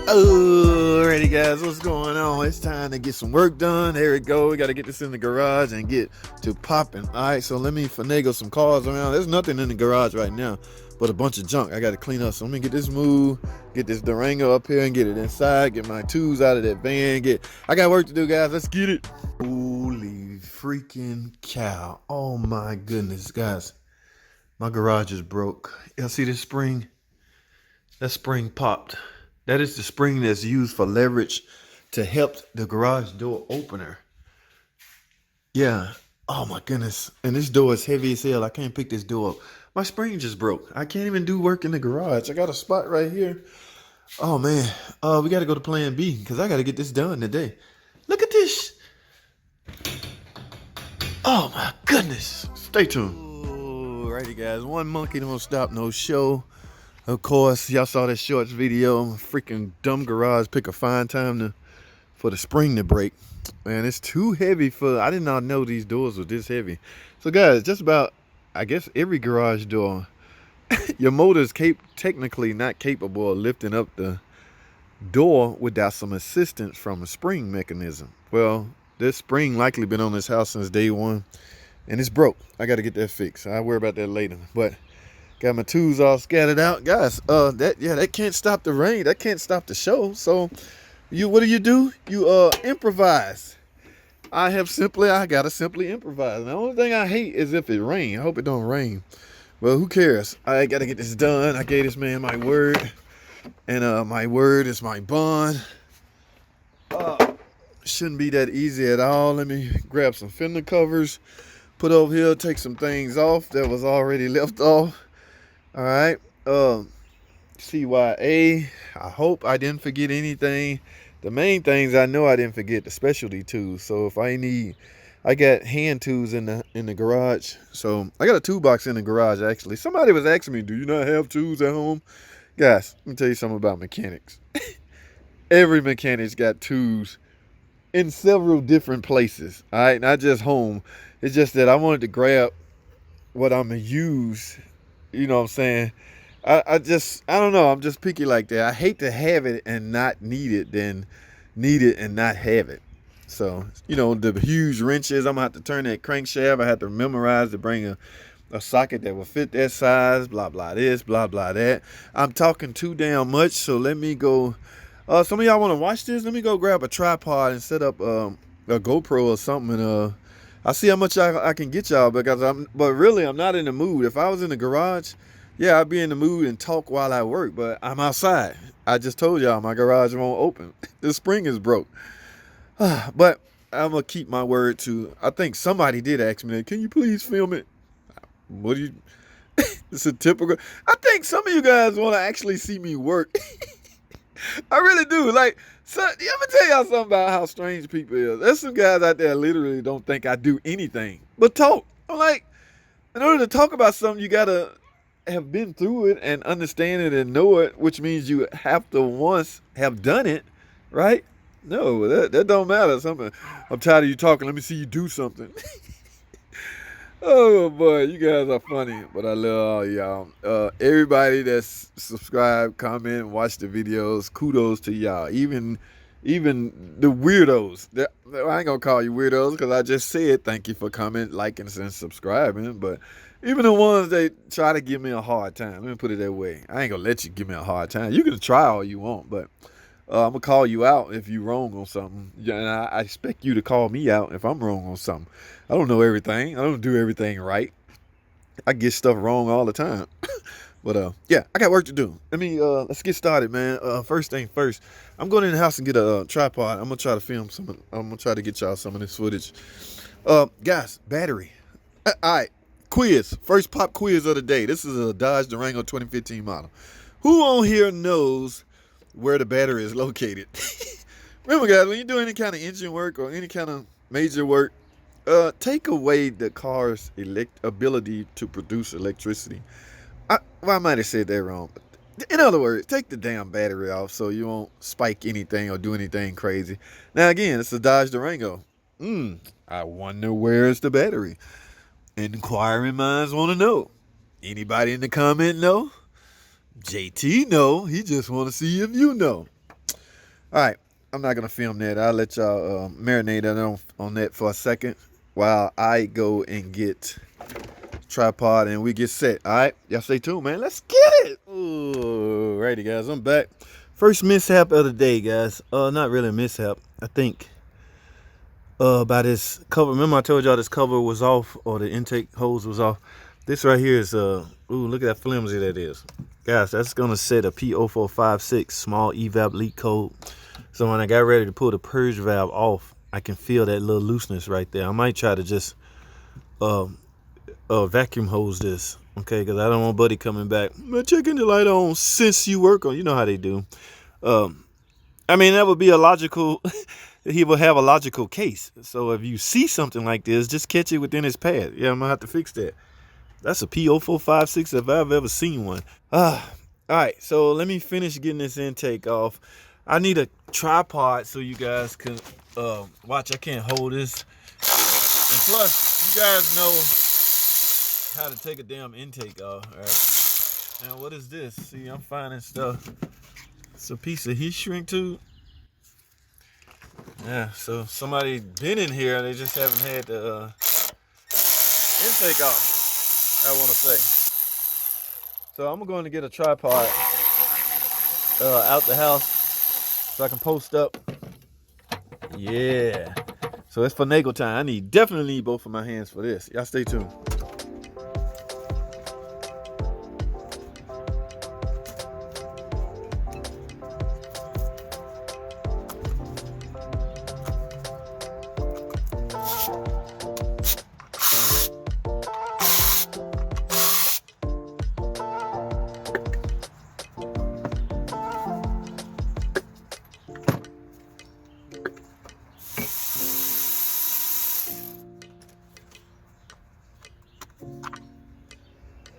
Alrighty guys, what's going on? It's time to get some work done. There we go. We got to get this in the garage and get to popping. Alright, so let me finagle some cars around. There's nothing in the garage right now but a bunch of junk I got to clean up. So let me get this moved, get this Durango up here and get it inside, get my tools out of that van. I got work to do, guys. Let's get it. Holy freaking cow. Oh my goodness, guys. My garage is broke. Y'all see this spring? That spring popped. That is the spring that's used for leverage to help the garage door opener. Yeah. Oh my goodness. And this door is heavy as hell. I can't pick this door up. My spring just broke. I can't even do work in the garage. I got a spot right here. Oh man. We got to go to plan B because I got to get this done today. Look at this. Oh my goodness. Stay tuned. Alrighty guys. One monkey don't stop no show. Of course, y'all saw that shorts video. Freaking dumb garage pick a fine time for the spring to break. Man, it's too heavy I did not know these doors were this heavy. So guys, just about, I guess, every garage door, your motor is technically not capable of lifting up the door without some assistance from a spring mechanism. Well, this spring likely been on this house since day one, and it's broke. I got to get that fixed. I'll worry about that later. But got my tools all scattered out, guys. That can't stop the rain. That can't stop the show. So, what do? You improvise. I gotta simply improvise. The only thing I hate is if it rains. I hope it don't rain. Well, who cares? I gotta get this done. I gave this man my word, and my word is my bond. Shouldn't be that easy at all. Let me grab some fender covers, put over here, take some things off that was already left off. All right, CYA, I hope I didn't forget anything. The main things I know I didn't forget, the specialty tools. So if I got hand tools in the garage. So I got a toolbox in the garage, actually. Somebody was asking me, do you not have tools at home? Guys, let me tell you something about mechanics. Every mechanic's got tools in several different places, all right? Not just home. It's just that I wanted to grab what I'm going to use. You know what I'm saying? I don't know. I'm just picky like that. I hate to have it and not need it, then need it and not have it. So, the huge wrenches, I'm going to have to turn that crankshaft. I have to memorize to bring a socket that will fit that size, blah, blah, this, blah, blah, that. I'm talking too damn much, so let me go. Some of y'all want to watch this? Let me go grab a tripod and set up a GoPro or something, and I'll see how much I can get y'all, but really, I'm not in the mood. If I was in the garage, yeah, I'd be in the mood and talk while I work, but I'm outside. I just told y'all my garage won't open. The spring is broke. But I'm going to keep my word to, I think somebody did ask me that, can you please film it? What do you, it's a typical, I think some of you guys want to actually see me work. I really do. Like, so, I'm gonna tell y'all something about how strange people is. There's some guys out there literally don't think I do anything but talk. I'm like, in order to talk about something, you gotta have been through it and understand it and know it, which means you have to once have done it, right? No, that don't matter. I'm tired of you talking. Let me see you do something. Oh boy, you guys are funny, but I love all y'all. Everybody that's subscribed, comment, and watch the videos, kudos to y'all. Even the weirdos. I ain't gonna call you weirdos because I just said thank you for commenting, liking, and subscribing. But even the ones that try to give me a hard time, let me put it that way. I ain't gonna let you give me a hard time. You can try all you want, but I'm gonna call you out if you're wrong on something. And I expect you to call me out if I'm wrong on something. I don't know everything. I don't do everything right. I get stuff wrong all the time. But yeah, I got work to do. Let's get started, man. First thing first, I'm going in the house and get a tripod. I'm gonna try to film some. I'm gonna try to get y'all some of this footage. Guys, battery. All right, quiz. First pop quiz of the day. This is a Dodge Durango 2015 model. Who on here knows where the battery is located? Remember, guys, when you do any kind of engine work or any kind of major work, take away the car's ability to produce electricity. I might have said that wrong. But in other words, take the damn battery off so you won't spike anything or do anything crazy. Now, again, it's a Dodge Durango. I wonder where's the battery? Inquiring minds want to know. Anybody in the comment know? JT know. He just want to see if you know. All right, I'm not gonna film that. I'll let y'all marinate on that for a second while I go and get tripod and we get set. All right, y'all stay tuned, man. Let's get it. Ooh, righty, guys, I'm back. First mishap of the day, guys. Not really a mishap. I think by this cover. Remember I told y'all this cover was off, or the intake hose was off. This right here is ooh, look at that flimsy that is. Guys, that's gonna set a P0456 small evap leak code. So when I got ready to pull the purge valve off, I can feel that little looseness right there. I might try to just vacuum hose this, okay? Because I don't want Buddy coming back. Man, checking the light on since you work on. You know how they do. I mean, that would be a logical. He will have a logical case. So if you see something like this, just catch it within his path. Yeah, I'm gonna have to fix that. That's a P0456 if I've ever seen one. All right, so let me finish getting this intake off. I need a tripod so you guys can watch. I can't hold this. And plus, you guys know how to take a damn intake off. All right. Now, what is this? See, I'm finding stuff. It's a piece of heat shrink tube. Yeah, so somebody been in here. They just haven't had the intake off, I want to say. So I'm going to get a tripod out the house so I can post up. Yeah. So it's finagle time. I definitely need both of my hands for this. Y'all stay tuned.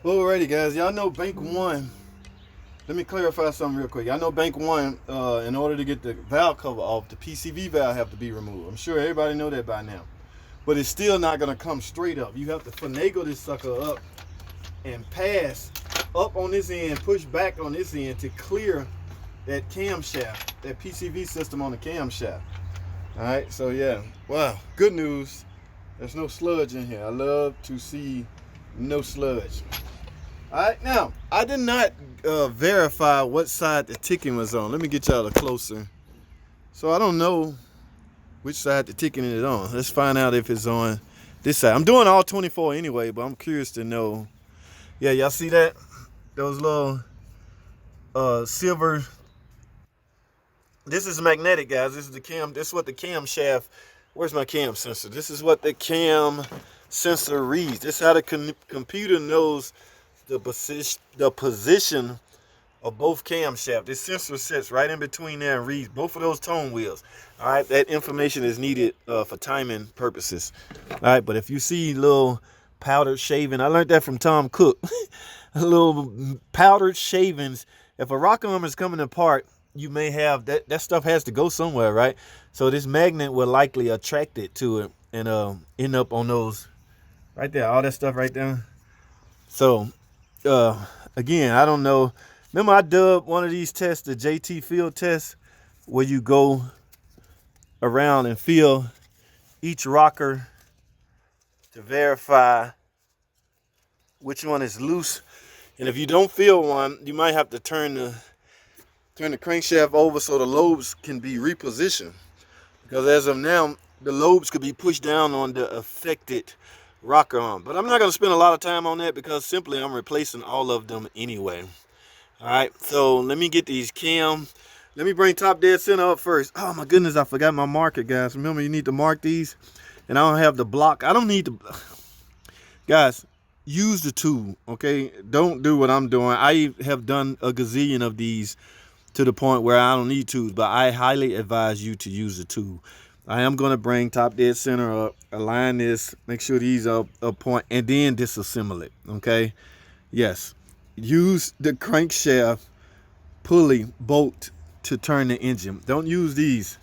Alrighty, guys, y'all know bank one. Let me clarify something real quick. Y'all know bank one, in order to get the valve cover off, the PCV valve have to be removed. I'm sure everybody know that by now. But it's still not gonna come straight up. You have to finagle this sucker up and pass up on this end, push back on this end to clear that camshaft, that PCV system on the camshaft. Alright, so yeah, wow, good news. There's no sludge in here. I love to see no sludge. All right, now I did not verify what side the ticking was on. Let me get y'all a closer. So I don't know which side the ticking is on. Let's find out if it's on this side. I'm doing all 24 anyway, but I'm curious to know. Yeah, y'all see that? Those little silver. This is magnetic, guys. This is the cam. This is what the camshaft. Where's my cam sensor? This is what the cam sensor reads. This is how the computer knows the position of both camshaft. This sensor sits right in between there and reads both of those tone wheels. All right, that information is needed for timing purposes. All right, but if you see little powdered shaving, I learned that from Tom Cook. Little powdered shavings. If a rock arm is coming apart, you may have that stuff has to go somewhere, right? So this magnet will likely attract it to it and end up on those right there, all that stuff right there. So again, I don't know. Remember I dubbed one of these tests the JT field test, where you go around and feel each rocker to verify which one is loose. And if you don't feel one, you might have to turn the crankshaft over so the lobes can be repositioned. Because as of now, the lobes could be pushed down on the affected rocker arm. But I'm not going to spend a lot of time on that because simply I'm replacing all of them anyway. All right, so let me get these cam. Let me bring top dead center up first. Oh my goodness, I forgot my marker, guys. Remember, you need to mark these. And I don't have the block. I don't need to. Guys, use the tool, okay? Don't do what I'm doing. I have done a gazillion of these to the point where I don't need tools, but I highly advise you to use the tool. I am going to bring top dead center up, align this, make sure these are up point, and then disassemble it, okay? Yes, use the crankshaft pulley bolt to turn the engine. Don't use these.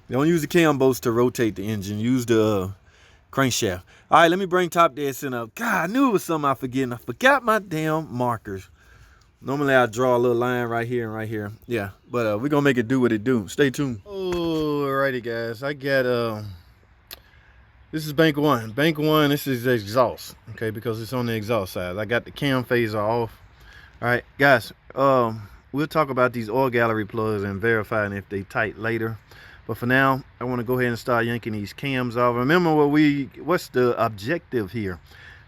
Don't use the cam bolts to rotate the engine. Use the crankshaft. All right, let me bring top dead center up. God, I knew it was something I forgot my damn markers. Normally I draw a little line right here and right here. Yeah, but we're gonna make it do what it do. Stay tuned. Alrighty guys, I got this is bank one. Bank one, this is the exhaust. Okay, because it's on the exhaust side. I got the cam phaser off. Alright, guys, we'll talk about these oil gallery plugs and verifying if they tight later. But for now, I want to go ahead and start yanking these cams off. Remember what's the objective here?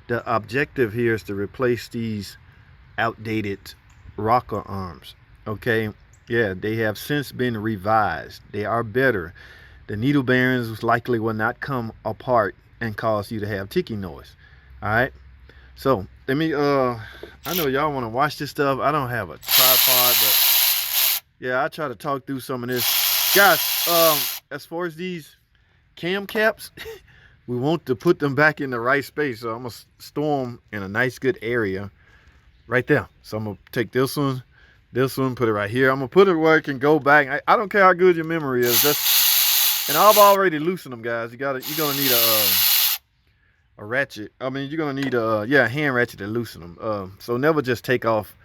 The objective here is to replace these outdated rocker arms. Okay, yeah, they have since been revised. They are better. The needle bearings likely will not come apart and cause you to have ticking noise. All right, so let me I know y'all want to watch this stuff. I don't have a tripod, but yeah, I try to talk through some of this. Guys, as far as these cam caps, we want to put them back in the right space. So I'm gonna store them in a nice good area right there. So I'm gonna take this one, put it right here. I'm gonna put it where it can go back. I don't care how good your memory is. And I've already loosened them, guys. You're gonna need a ratchet. I mean, you're gonna need a hand ratchet to loosen them. So never just take off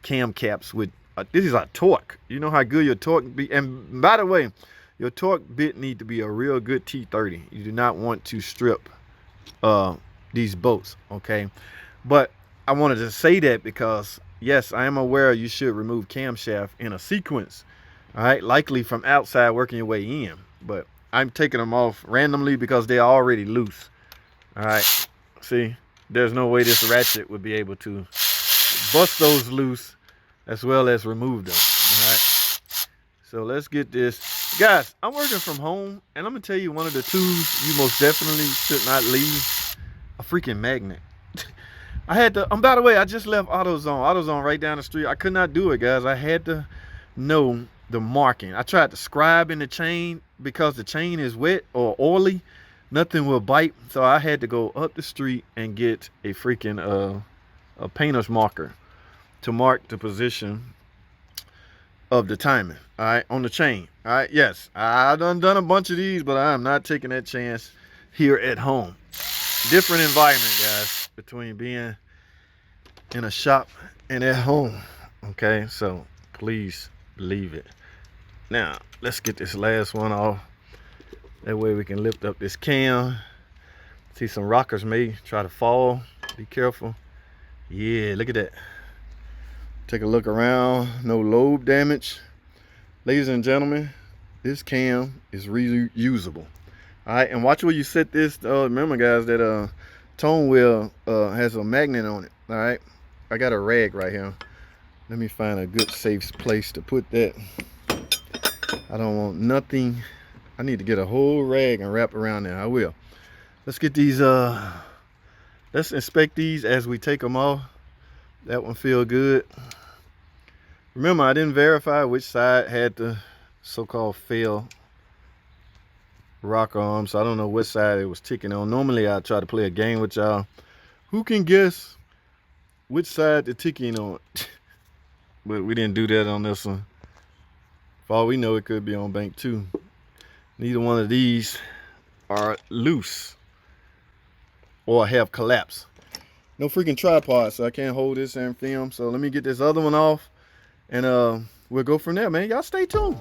cam caps with this is a torque. You know how good your torque be. And by the way, your torque bit need to be a real good T30. You do not want to strip these bolts, okay? But I wanted to say that because yes, I am aware you should remove camshaft in a sequence, all right, likely from outside working your way in, but I'm taking them off randomly because they're already loose. All right, see, there's no way this ratchet would be able to bust those loose as well as remove them. All right, so let's get this. Guys, I'm working from home, and I'm gonna tell you one of the tools you most definitely should not leave: a freaking magnet. I had to, by the way, I just left AutoZone right down the street. I could not do it, guys. I had to know the marking. I tried to scribe in the chain because the chain is wet or oily. Nothing will bite. So I had to go up the street and get a freaking a painter's marker to mark the position of the timing, all right, on the chain. All right, yes, I done a bunch of these, but I am not taking that chance here at home. Different environment, guys, between being in a shop and at home. Okay, so please leave it. Now let's get this last one off. That way we can lift up this cam. See, some rockers may try to fall. Be careful. Yeah, look at that. Take a look around. No lobe damage. Ladies and gentlemen, this cam is reusable. All right, and watch where you set this. Remember, guys, that tone wheel has a magnet on it. All right, I got a rag right here. Let me find a good safe place to put that. I don't want nothing. I need to get a whole rag and wrap around there. I will. Let's get these. Let's inspect these as we take them off. That one feel good. Remember, I didn't verify which side had the so-called fail rocker arm, so I don't know what side it was ticking on. Normally I try to play a game with y'all. Who can guess which side the ticking on? But we didn't do that on this one. For all we know, it could be on bank 2. Neither one of these are loose or have collapsed. No freaking tripod, so I can't hold this and film. So let me get this other one off, and we'll go from there, man. Y'all stay tuned.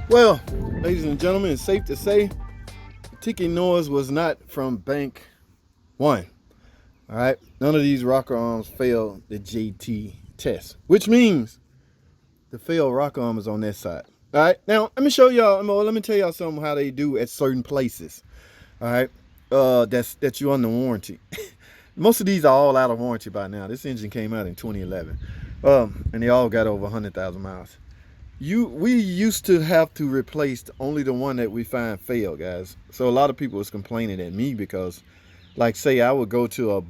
Well, ladies and gentlemen, it's safe to say the ticking noise was not from bank 1. All right, none of these rocker arms failed the JT test, which means the failed rocker arm is on that side. All right, now let me show y'all. Let me tell y'all something how they do at certain places. All right, that you under warranty. Most of these are all out of warranty by now. This engine came out in 2011, and they all got over 100,000 miles. We used to have to replace only the one that we find failed, guys. So a lot of people was complaining at me because, like, say I would go to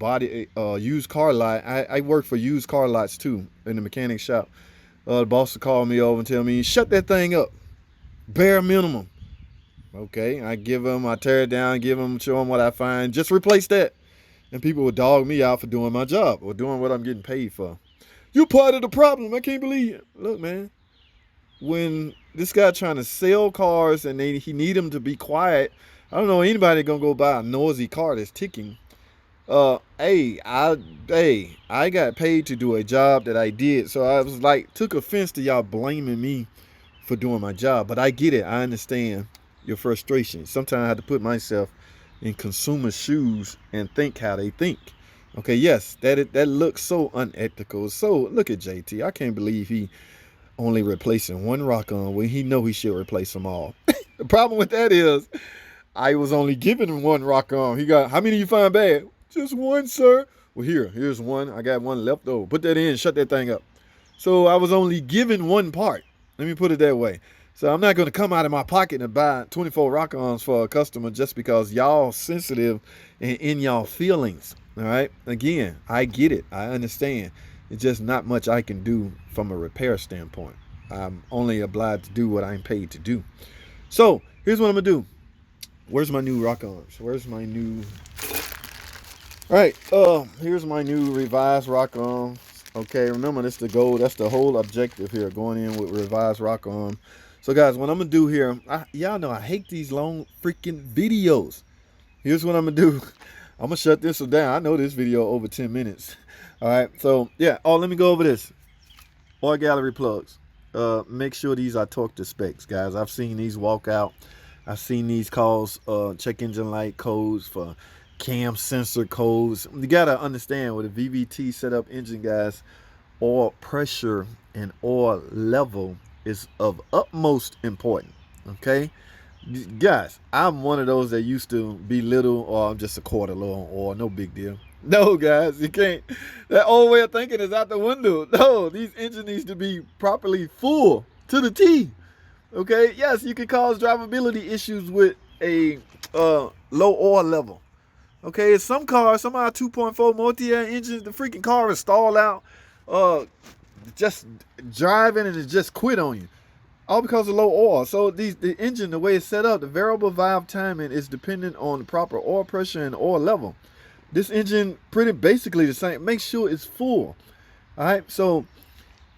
a used car lot. I work for used car lots too in the mechanic shop. The boss would call me over and tell me, shut that thing up, bare minimum. Okay, I tear it down, show them what I find, just replace that. And people would dog me out for doing my job or doing what I'm getting paid for. You part of the problem. I can't believe it. Look, man. When this guy trying to sell cars and he need them to be quiet, I don't know anybody gonna go buy a noisy car that's ticking. I got paid to do a job that I did, so I was like, took offense to y'all blaming me for doing my job. But I get it. I understand your frustration. Sometimes I have to put myself in consumer shoes and think how they think. Okay, yes, that looks so unethical. So look at JT. I can't believe he only replacing one rock on when he know he should replace them all. The problem with that is I was only giving him one rock on. He got, how many you find bad? Just one, sir. Well, here's one. I got one left over. Put that in, shut that thing up. So I was only given one part. Let me put it that way. So I'm not going to come out of my pocket and buy 24 rock-ons for a customer just because y'all sensitive and in y'all feelings. All right. Again, I get it. I understand. It's just not much I can do from a repair standpoint. I'm only obliged to do what I'm paid to do. So here's what I'm gonna do. Where's my new rock-ons? Where's my new? All right. Here's my new revised rock-on. Okay. Remember, this is the goal. That's the whole objective here. Going in with revised rock-on. So guys, what I'm gonna do here, y'all know I hate these long freaking videos. Here's what I'm gonna do. I'm gonna shut this one down. I know this video over 10 minutes. All right, so yeah. Oh, let me go over this. Oil gallery plugs. Make sure these are torque to specs, guys. I've seen these walk out. I've seen these cause check engine light codes for cam sensor codes. You gotta understand with a VVT setup engine, guys, oil pressure and oil level is of utmost importance. Okay, guys, I'm one of those that used to belittle, or I'm just a quarter low on oil, no big deal. No, guys, you can't. That old way of thinking is out the window. No, these engines needs to be properly full to the T. Okay, yes, you can cause drivability issues with a low oil level. Okay, some cars, some of our 2.4 multi-air engines, the freaking car is stalled out, just driving and it just quit on you. All because of low oil. So the engine, the way it's set up, the variable valve timing is dependent on the proper oil pressure and oil level. This engine pretty basically the same. Make sure it's full. All right. So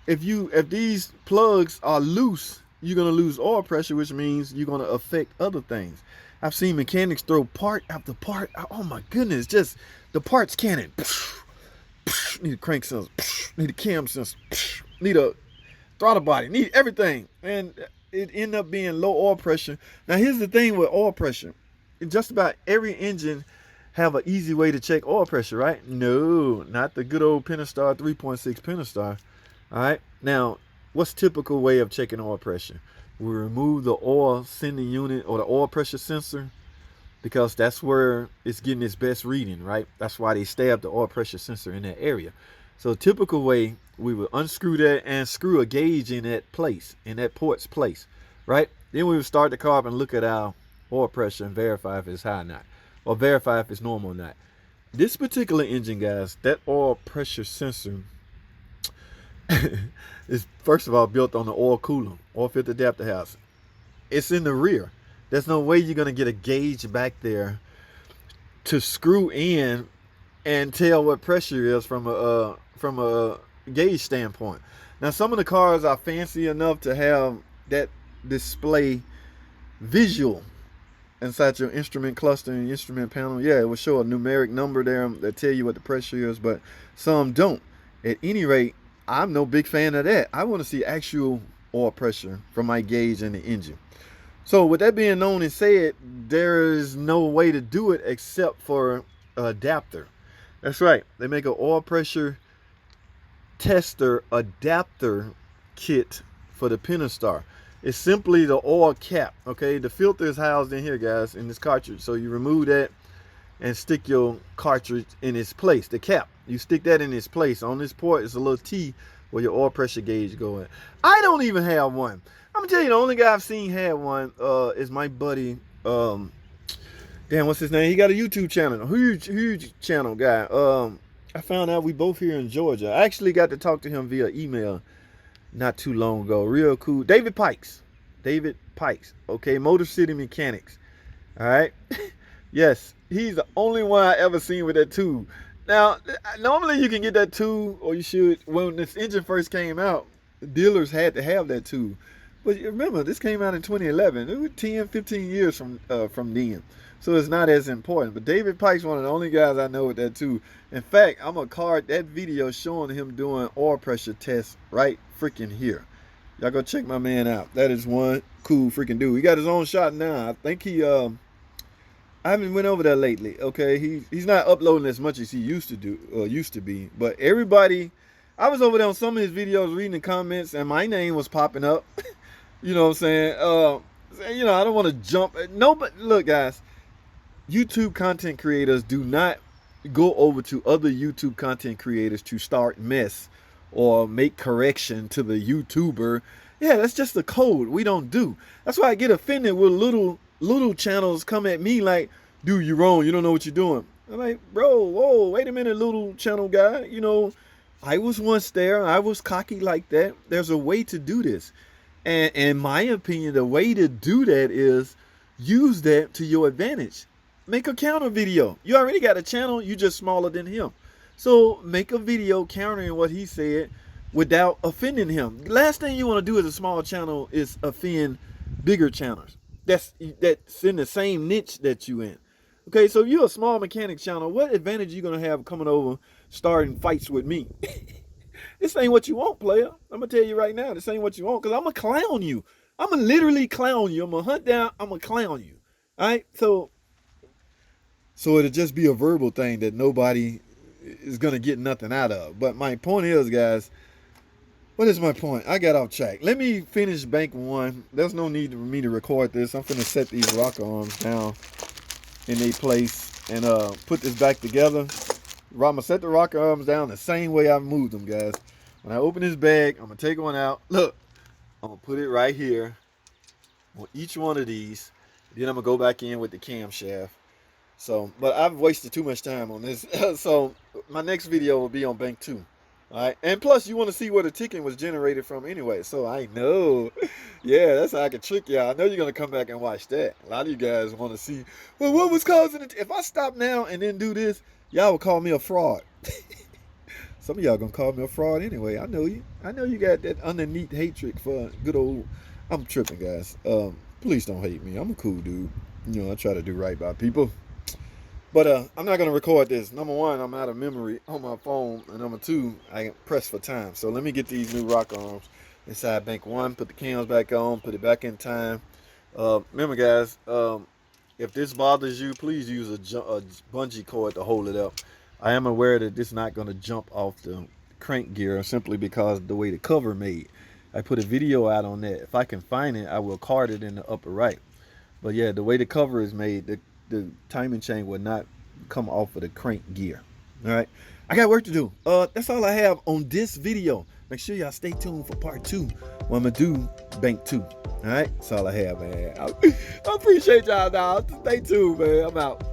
if these plugs are loose, you're gonna lose oil pressure, which means you're gonna affect other things. I've seen mechanics throw part after part. Oh my goodness, just the parts cannon. Need a crank sensor. Need a cam sensor. Need a throttle body. Need everything, and it end up being low oil pressure. Now here's the thing with oil pressure. In just about every engine have an easy way to check oil pressure, right? No, not the good old Pentastar 3.6 Pentastar. All right. Now, what's typical way of checking oil pressure? We remove the oil sending unit or the oil pressure sensor because that's where it's getting its best reading, right? That's why they stab the oil pressure sensor in that area. So typical way, we would unscrew that and screw a gauge in that place, in that port's place, right? Then we would start the car and look at our oil pressure and verify if it's high or not, or verify if it's normal or not. This particular engine, guys, that oil pressure sensor is first of all built on the oil cooler, oil filter adapter housing. It's in the rear. There's no way you're gonna get a gauge back there to screw in and tell what pressure is from a gauge standpoint. Now, some of the cars are fancy enough to have that display visual inside your instrument cluster and instrument panel. Yeah, it will show a numeric number there that tell you what the pressure is, but some don't. At any rate, I'm no big fan of that. I want to see actual oil pressure from my gauge in the engine. So with that being known and said, there is no way to do it except for an adapter. That's right. They make an oil pressure tester adapter kit for the Pentastar. It's simply the oil cap. Okay, the filter is housed in here, guys, in this cartridge. So you remove that and stick your cartridge in its place, the cap. You stick that in its place. On this port is a little T where your oil pressure gauge going. I don't even have one. I'm gonna tell you, the only guy I've seen have one is my buddy. Damn, what's his name? He got a YouTube channel, a huge channel guy. I found out we both here in Georgia. I actually got to talk to him via email not too long ago. Real cool. David Pikes. Okay, Motor City Mechanics. All right. Yes, he's the only one I ever seen with that tube. Now, normally you can get that tube, or you should. When this engine first came out, dealers had to have that tube. But remember, this came out in 2011. It was 10, 15 years from then. So it's not as important. But David Pike's one of the only guys I know with that too. In fact, I'm gonna card that video showing him doing oil pressure tests right freaking here. Y'all go check my man out. That is one cool freaking dude. He got his own shop now. I think he I haven't went over there lately. Okay, he's not uploading as much as he used to be. But everybody, I was over there on some of his videos reading the comments, and my name was popping up. You know what I'm saying? You know, I don't want to jump. No, but look, guys. YouTube content creators do not go over to other YouTube content creators to start mess or make correction to the YouTuber. Yeah, that's just the code. We don't do. That's why I get offended when little channels come at me like, dude, you're wrong. You don't know what you're doing. I'm like, bro, whoa, wait a minute, little channel guy. You know, I was once there. I was cocky like that. There's a way to do this. And in my opinion, the way to do that is use that to your advantage. Make a counter video. You already got a channel, you just smaller than him. So make a video countering what he said without offending him. Last thing you want to do as a small channel is offend bigger channels. That's in the same niche that you in. Okay, so if you're a small mechanic channel, what advantage are you gonna have coming over starting fights with me? This ain't what you want, player. I'm gonna tell you right now, this ain't what you want, because I'm gonna clown you. I'm gonna literally clown you. I'm gonna hunt down, I'm gonna clown you. Alright, so it'll just be a verbal thing that nobody is going to get nothing out of. But my point is, guys, what is my point? I got off track. Let me finish bank one. There's no need for me to record this. I'm going to set these rocker arms down in their place and put this back together. I'm going to set the rocker arms down the same way I moved them, guys. When I open this bag, I'm going to take one out. Look, I'm going to put it right here on each one of these. Then I'm going to go back in with the camshaft. So, but I've wasted too much time on this. So my next video will be on bank 2. All right. And plus you want to see where the ticking was generated from anyway. So I know. Yeah, that's how I can trick y'all. I know you're going to come back and watch that. A lot of you guys want to see, well, what was causing it? If I stop now and then do this, y'all will call me a fraud. Some of y'all going to call me a fraud anyway. I know you. I know you got that underneath hatred for good old, I'm tripping, guys. Please don't hate me. I'm a cool dude. You know, I try to do right by people. But I'm not going to record this. Number one, I'm out of memory on my phone. And number two, I get pressed for time. So let me get these new rock arms inside bank 1. Put the cams back on. Put it back in time. Remember, guys, if this bothers you, please use a bungee cord to hold it up. I am aware that this is not going to jump off the crank gear simply because of the way the cover made. I put a video out on that. If I can find it, I will card it in the upper right. But yeah, the way the cover is made, the timing chain will not come off of the crank gear. All right, I got work to do. That's all I have on this video. Make sure y'all stay tuned for part 2 when I'm gonna do bank 2. All right, that's all I have, man. I appreciate y'all, dog. Stay tuned, man. I'm out.